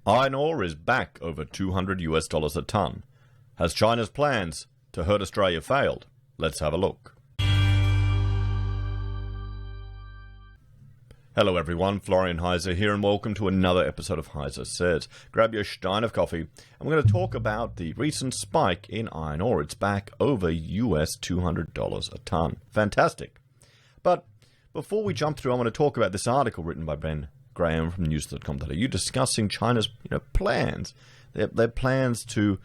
Iron ore is back over $200 a ton. Has China's plans to hurt Australia failed? Let's have a look. Hello everyone, Florian.Heise here, and welcome to another episode of HeiseSays. Grab your stein of coffee, and we're going to talk about the recent spike in iron ore. It's back over US $200 a ton. Fantastic. But before we jump through, I want to talk about this article written by Ben Graham from news.com.au discussing China's plans. Their plans to,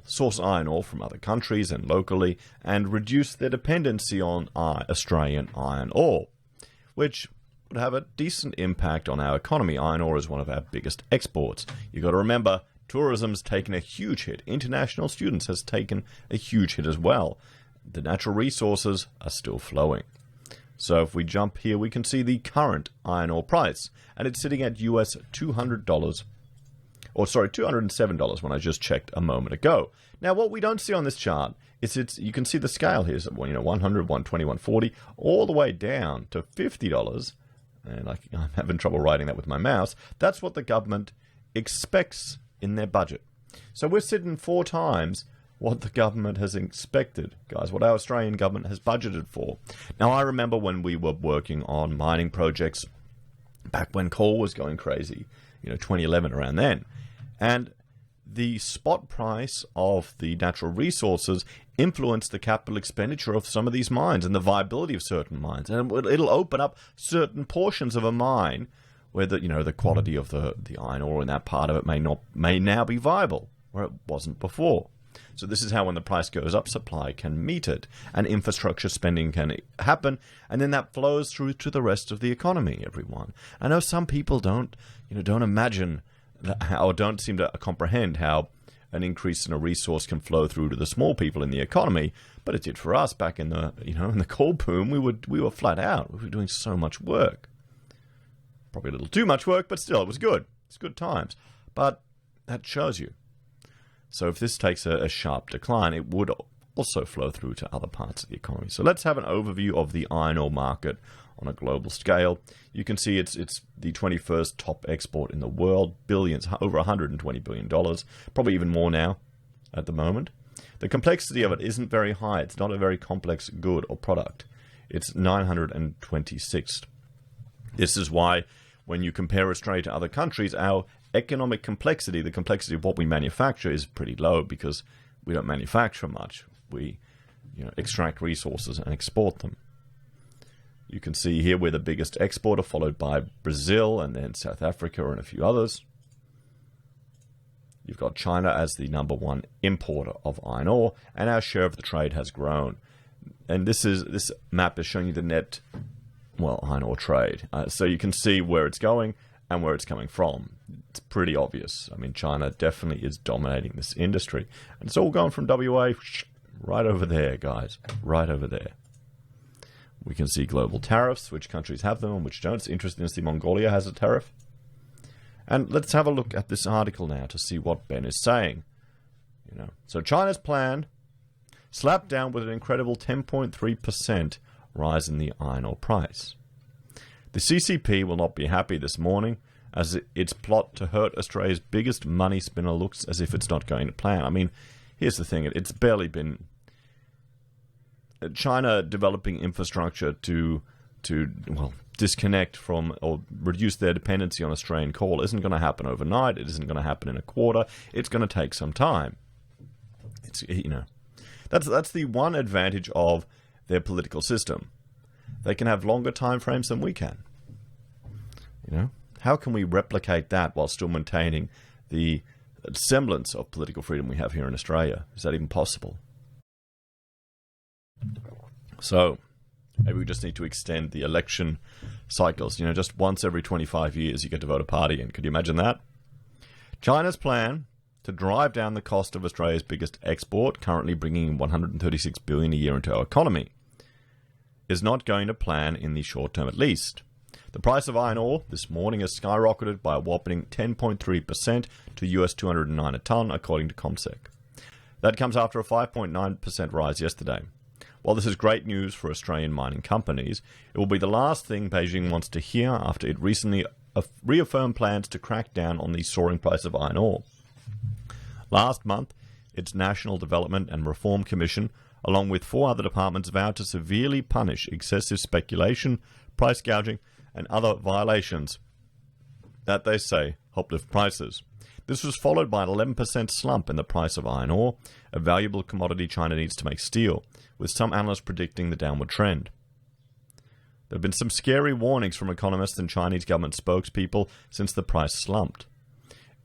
source iron ore from other countries and locally and reduce their dependency on Australian iron ore, which would have a decent impact on our economy. Iron ore is one of our biggest exports. You've got to remember, tourism's taken a huge hit. International students has taken a huge hit as well. The natural resources are still flowing. So if we jump here, we can see the current iron ore price, and it's sitting at US $207 when I just checked a moment ago. Now, what we don't see on this chart is you can see the scale here, so, 100, 120, 140, all the way down to $50. And I'm having trouble writing that with my mouse. That's what the government expects in their budget. So we're sitting 4 times what the government has expected, guys, what our Australian government has budgeted for. Now, I remember when we were working on mining projects back when coal was going crazy, 2011, around then. And the spot price of the natural resources influenced the capital expenditure of some of these mines and the viability of certain mines. And it'll open up certain portions of a mine where the quality of the iron ore in that part of it may now be viable, where it wasn't before. So this is how, when the price goes up, supply can meet it, and infrastructure spending can happen, and then that flows through to the rest of the economy, everyone. I know some people don't imagine or don't seem to comprehend how an increase in a resource can flow through to the small people in the economy, but it did for us back in the in the coal boom. We were flat out. We were doing so much work, probably a little too much work, but still, it was good. It's good times. But that shows you. So if this takes a sharp decline, it would also flow through to other parts of the economy. So let's have an overview of the iron ore market on a global scale. You can see it's the 21st top export in the world, billions, over $120 billion, probably even more now at the moment. The complexity of it isn't very high. It's not a very complex good or product. It's 926th. This is why when you compare Australia to other countries, our economic complexity, the complexity of what we manufacture, is pretty low because we don't manufacture much. We extract resources and export them. You can see here we're the biggest exporter, followed by Brazil and then South Africa and a few others. You've got China as the #1 importer of iron ore, and our share of the trade has grown. And this map is showing you the net, iron ore trade. So you can see where it's going and where it's coming from. It's pretty obvious. I mean, China definitely is dominating this industry. And it's all going from WA right over there, guys. Right over there. We can see global tariffs, which countries have them and which don't. It's interesting to see Mongolia has a tariff. And let's have a look at this article now to see what Ben is saying. So China's plan slapped down with an incredible 10.3% rise in the iron ore price. The CCP will not be happy this morning, as its plot to hurt Australia's biggest money spinner looks as if it's not going to plan. I mean, here's the thing. It's barely been China developing infrastructure to disconnect from or reduce their dependency on Australian coal isn't going to happen overnight. It isn't going to happen in a quarter. It's going to take some time. That's the one advantage of their political system. They can have longer time frames than we can. How can we replicate that while still maintaining the semblance of political freedom we have here in Australia? Is that even possible? So maybe we just need to extend the election cycles. Just once every 25 years you get to vote a party in. Could you imagine that? China's plan to drive down the cost of Australia's biggest export, currently bringing in $136 billion a year into our economy, is not going to plan in the short term at least. The price of iron ore this morning has skyrocketed by a whopping 10.3% to US $209 a ton, according to ComSec. That comes after a 5.9% rise yesterday. While this is great news for Australian mining companies, it will be the last thing Beijing wants to hear after it recently reaffirmed plans to crack down on the soaring price of iron ore. Last month, its National Development and Reform Commission, along with 4 other departments, vowed to severely punish excessive speculation, price gouging, and other violations that they say help lift prices. This was followed by an 11% slump in the price of iron ore, a valuable commodity China needs to make steel, with some analysts predicting the downward trend. There have been some scary warnings from economists and Chinese government spokespeople since the price slumped.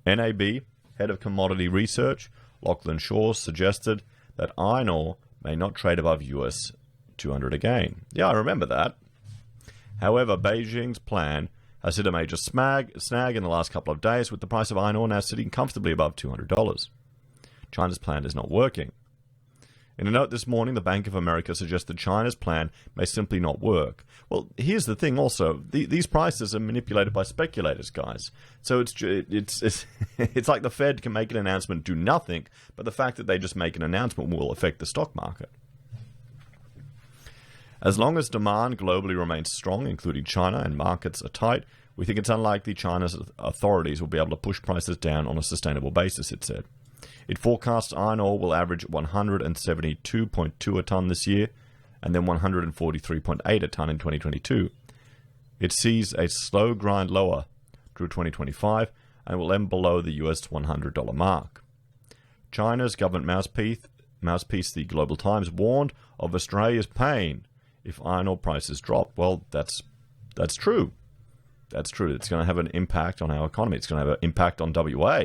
NAB, head of commodity research, Lachlan Shaw, suggested that iron ore may not trade above US 200 again. Yeah, I remember that. However, Beijing's plan has hit a major snag in the last couple of days, with the price of iron ore now sitting comfortably above $200. China's plan is not working. In a note this morning, the Bank of America suggested China's plan may simply not work. Well, here's the thing also. These prices are manipulated by speculators, guys. So it's it's like the Fed can make an announcement, do nothing, but the fact that they just make an announcement will affect the stock market. As long as demand globally remains strong, including China, and markets are tight, we think it's unlikely China's authorities will be able to push prices down on a sustainable basis, it said. It forecasts iron ore will average 172.2 a tonne this year, and then 143.8 a tonne in 2022. It sees a slow grind lower through 2025 and will end below the US $100 mark. China's government mouthpiece, the Global Times, warned of Australia's pain if iron ore prices drop. Well, that's true. That's true. It's going to have an impact on our economy. It's going to have an impact on WA.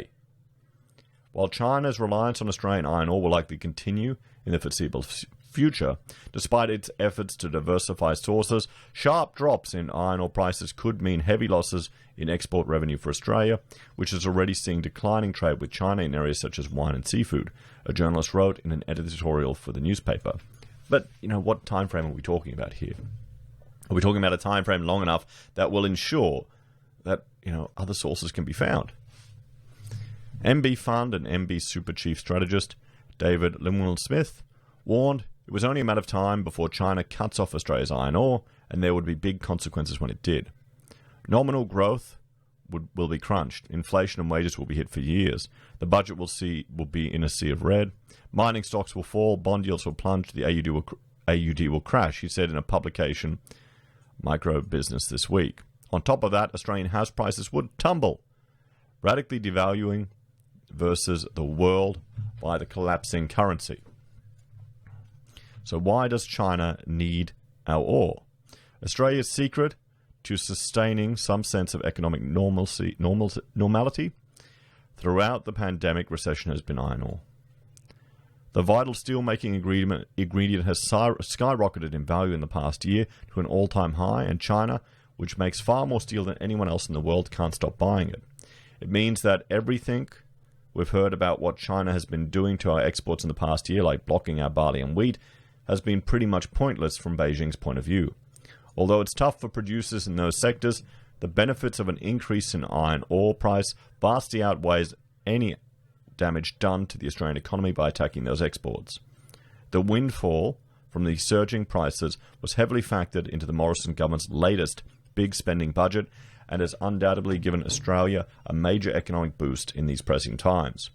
While China's reliance on Australian iron ore will likely continue in the foreseeable future, despite its efforts to diversify sources, sharp drops in iron ore prices could mean heavy losses in export revenue for Australia, which is already seeing declining trade with China in areas such as wine and seafood, a journalist wrote in an editorial for the newspaper. But, what time frame are we talking about here? Are we talking about a time frame long enough that will ensure that, other sources can be found? MB Fund and MB Super Chief Strategist David Limwell-Smith warned it was only a matter of time before China cuts off Australia's iron ore, and there would be big consequences when it did. Nominal growth will be crunched. Inflation and wages will be hit for years. The budget will be in a sea of red. Mining stocks will fall. Bond yields will plunge. The AUD will crash, he said in a publication, Micro Business, this week. On top of that, Australian house prices would tumble, radically devaluing versus the world by the collapsing currency. So why does China need our ore? Australia's secret to sustaining some sense of economic normality throughout the pandemic recession has been iron ore. The vital steel-making ingredient has skyrocketed in value in the past year to an all-time high, and China, which makes far more steel than anyone else in the world, can't stop buying it. It means that everything we've heard about what China has been doing to our exports in the past year, like blocking our barley and wheat, has been pretty much pointless from Beijing's point of view. Although it's tough for producers in those sectors, the benefits of an increase in iron ore price vastly outweighs any damage done to the Australian economy by attacking those exports. The windfall from the surging prices was heavily factored into the Morrison government's latest big spending budget, and has undoubtedly given Australia a major economic boost in these pressing times.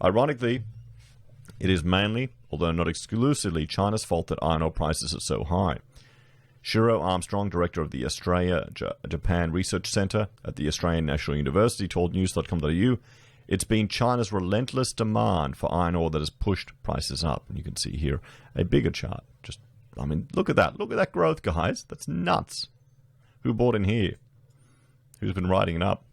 Ironically, it is mainly, although not exclusively, China's fault that iron ore prices are so high. Shiro Armstrong, director of the Australia-Japan Research Centre at the Australian National University, told news.com.au, it's been China's relentless demand for iron ore that has pushed prices up. And you can see here a bigger chart. Look at that. Look at that growth, guys. That's nuts. Who bought in here? Who's been writing it up?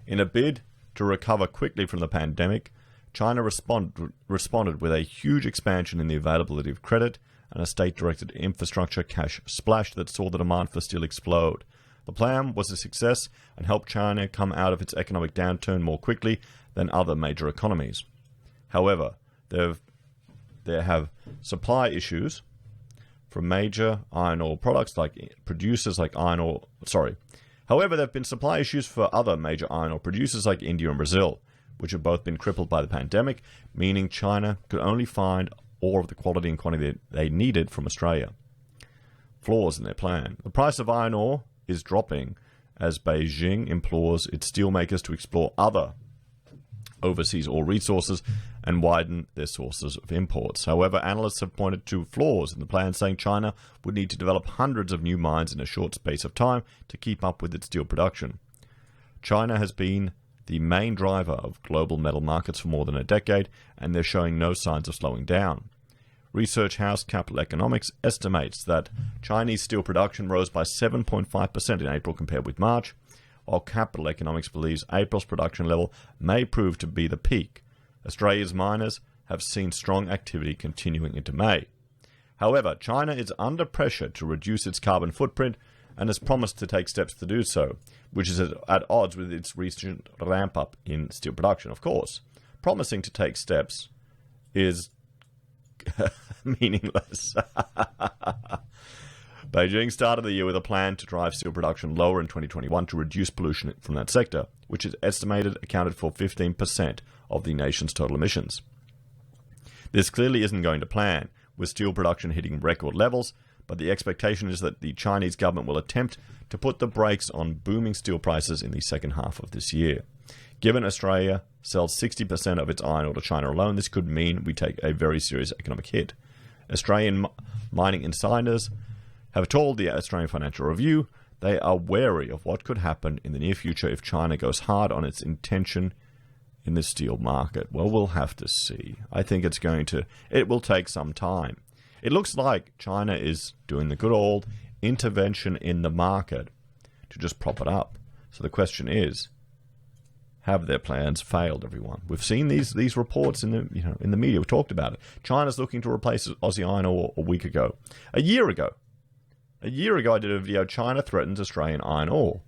In a bid to recover quickly from the pandemic, China responded with a huge expansion in the availability of credit and a state-directed infrastructure cash splash that saw the demand for steel explode. The plan was a success and helped China come out of its economic downturn more quickly than other major economies. However, there have supply issues from major iron ore products However, there have been supply issues for other major iron ore producers like India and Brazil, which have both been crippled by the pandemic, meaning China could only find ore of the quality and quantity they needed from Australia. Flaws in their plan. The price of iron ore is dropping as Beijing implores its steelmakers to explore other overseas ore resources and widen their sources of imports. However, analysts have pointed to flaws in the plan, saying China would need to develop hundreds of new mines in a short space of time to keep up with its steel production. China has been the main driver of global metal markets for more than a decade, and they're showing no signs of slowing down. Research house Capital Economics estimates that Chinese steel production rose by 7.5% in April compared with March, while Capital Economics believes April's production level may prove to be the peak. Australia's miners have seen strong activity continuing into May. However, China is under pressure to reduce its carbon footprint and has promised to take steps to do so, which is at odds with its recent ramp-up in steel production. Of course, promising to take steps is meaningless. Beijing started the year with a plan to drive steel production lower in 2021 to reduce pollution from that sector, which is estimated accounted for 15% of the nation's total emissions. This clearly isn't going to plan, with steel production hitting record levels, but the expectation is that the Chinese government will attempt to put the brakes on booming steel prices in the second half of this year. Given Australia sells 60% of its iron ore to China alone, this could mean we take a very serious economic hit. Australian mining insiders have told the Australian Financial Review they are wary of what could happen in the near future if China goes hard on its intention in the steel market. Well, we'll have to see. I think it will take some time. It looks like China is doing the good old intervention in the market to just prop it up. So the question is, have their plans failed, everyone? We've seen these reports in the media. We've talked about it. China's looking to replace Aussie iron ore a week ago. A year ago, I did a video, China threatens Australian iron ore.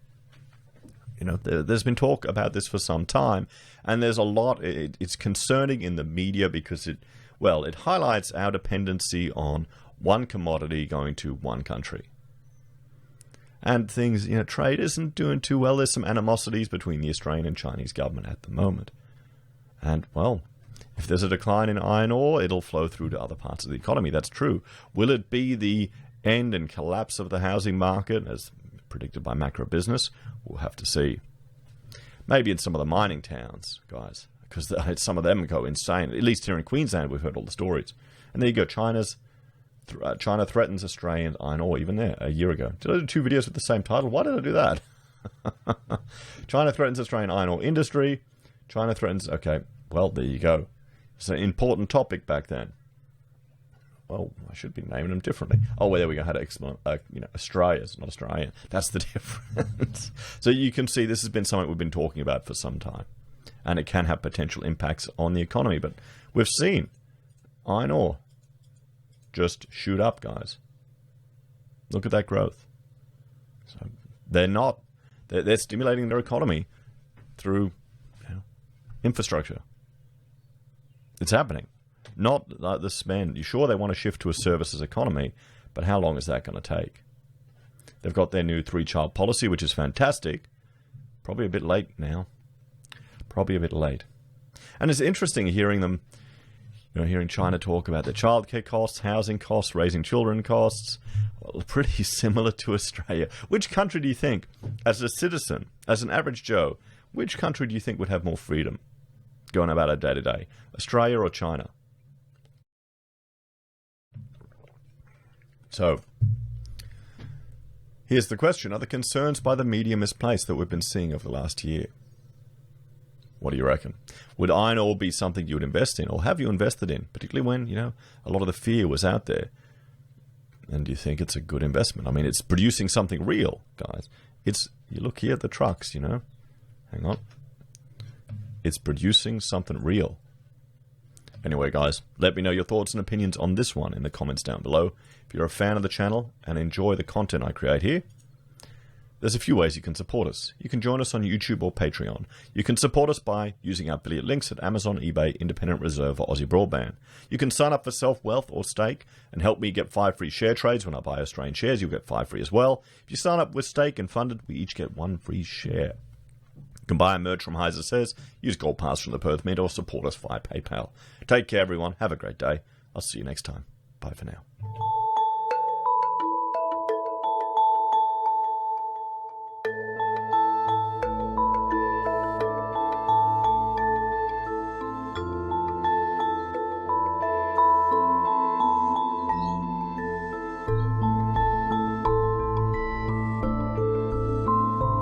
There's been talk about this for some time, and there's a lot. It's concerning in the media because it highlights our dependency on one commodity going to one country. And things, trade isn't doing too well. There's some animosities between the Australian and Chinese government at the moment. And, if there's a decline in iron ore, it'll flow through to other parts of the economy. That's true. Will it be the end and collapse of the housing market, as predicted by macro business? We'll have to see. Maybe in some of the mining towns, guys, because some of them go insane. At least here in Queensland, we've heard all the stories. And there you go, China threatens Australian iron ore, even there, a year ago. Did I do 2 videos with the same title? Why did I do that? China threatens Australian iron ore industry. China threatens... Okay, well, there you go. It's an important topic back then. Well, I should be naming them differently. Oh, well, there we go. How to explain, Australia's, not Australian. That's the difference. So you can see this has been something we've been talking about for some time. And it can have potential impacts on the economy. But we've seen iron ore just shoot up, guys. Look at that growth. So they're stimulating their economy through infrastructure. It's happening. Not like the spend. You're sure they want to shift to a services economy, but how long is that going to take? They've got their new 3-child policy, which is fantastic. Probably a bit late now. Probably a bit late. And it's interesting hearing them, hearing China talk about their childcare costs, housing costs, raising children costs. Well, pretty similar to Australia. Which country do you think, as a citizen, as an average Joe, which country do you think would have more freedom going about our day-to-day? Australia or China? So, here's the question. Are the concerns by the media misplaced that we've been seeing over the last year? What do you reckon? Would iron ore be something you would invest in, or have you invested in, particularly when, a lot of the fear was out there? And do you think it's a good investment? I mean, it's producing something real, guys. You look here at the trucks, Hang on. It's producing something real. Anyway, guys, let me know your thoughts and opinions on this one in the comments down below. If you're a fan of the channel and enjoy the content I create here, there's a few ways you can support us. You can join us on YouTube or Patreon. You can support us by using our affiliate links at Amazon, eBay, Independent Reserve, or AussieBroadband. You can sign up for SelfWealth or Stake and help me get 5 free share trades. When I buy Australian shares, you'll get 5 free as well. If you sign up with Stake and Funded, we each get 1 free share. You can buy a merch from HeiseSays, use Gold Pass from the Perth Mint, or support us via PayPal. Take care, everyone. Have a great day. I'll see you next time. Bye for now.